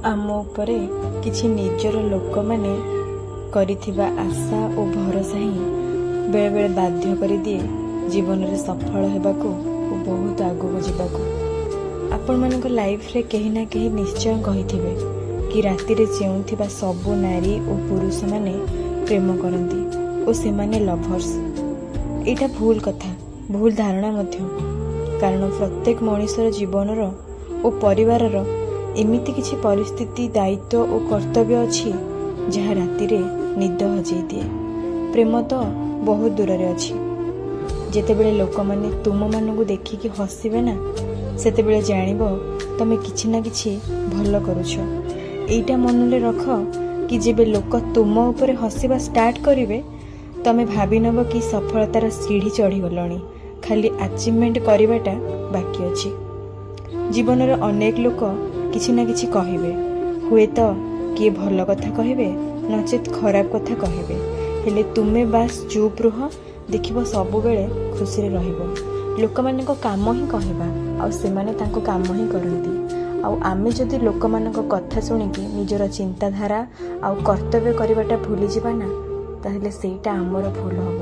ଆମ ଉପରେ କିଛି ନିଜର ଲୋକମାନେ କରିଥିବା ଆଶା ଓ ଭରସା ହିଁ ବେଳେବେଳେ ବାଧ୍ୟ କରିଦିଏ ଜୀବନରେ ସଫଳ ହେବାକୁ ଓ ବହୁତ ଆଗକୁ ଯିବାକୁ। ଆପଣମାନଙ୍କ ଲାଇଫ୍ରେ କେହି ନା କେହି ନିଶ୍ଚୟ କହିଥିବେ କି ରାତିରେ ଚେଉଁଥିବା ସବୁ ନାରୀ ଓ ପୁରୁଷମାନେ ପ୍ରେମ କରନ୍ତି ଓ ସେମାନେ ଲଭର୍ସ। ଏଇଟା ଭୁଲ କଥା, ଭୁଲ ଧାରଣା ମଧ୍ୟ। କାରଣ ପ୍ରତ୍ୟେକ ମଣିଷର ଜୀବନର ଓ ପରିବାରର ଏମିତି କିଛି ପରିସ୍ଥିତି, ଦାୟିତ୍ୱ ଓ କର୍ତ୍ତବ୍ୟ ଅଛି ଯାହା ରାତିରେ ନିଦ ହଜେଇ ଦିଏ। ପ୍ରେମ ତ ବହୁତ ଦୂରରେ ଅଛି। ଯେତେବେଳେ ଲୋକମାନେ ତୁମମାନଙ୍କୁ ଦେଖିକି ହସିବେ ନା, ସେତେବେଳେ ଜାଣିବ ତମେ କିଛି ନା କିଛି ଭଲ କରୁଛ। ଏଇଟା ମନରେ ରଖ କି ଯେବେ ଲୋକ ତୁମ ଉପରେ ହସିବା ଷ୍ଟାର୍ଟ କରିବେ, ତମେ ଭାବି ନେବ କି ସଫଳତାର ସିଢ଼ି ଚଢ଼ିଗଲଣି, ଖାଲି ଆଚିଭମେଣ୍ଟ କରିବାଟା ବାକି ଅଛି। ଜୀବନରେ ଅନେକ ଲୋକ କିଛି ନା କିଛି କହିବେ, ହୁଏତ କିଏ ଭଲ କଥା କହିବେ ନଚେତ୍ ଖରାପ କଥା କହିବେ, ହେଲେ ତୁମେ ବାସ୍ ଚୁପ୍ ରୁହ, ଦେଖିବ ସବୁବେଳେ ଖୁସିରେ ରହିବ। ଲୋକମାନଙ୍କ କାମ ହିଁ କହିବା, ଆଉ ସେମାନେ ତାଙ୍କ କାମ ହିଁ କରନ୍ତି। ଆଉ ଆମେ ଯଦି ଲୋକମାନଙ୍କ କଥା ଶୁଣିକି ନିଜର ଚିନ୍ତାଧାରା ଆଉ କର୍ତ୍ତବ୍ୟ କରିବାଟା ଭୁଲିଯିବା ନା, ତାହେଲେ ସେଇଟା ଆମର ଭୁଲ ହେବ।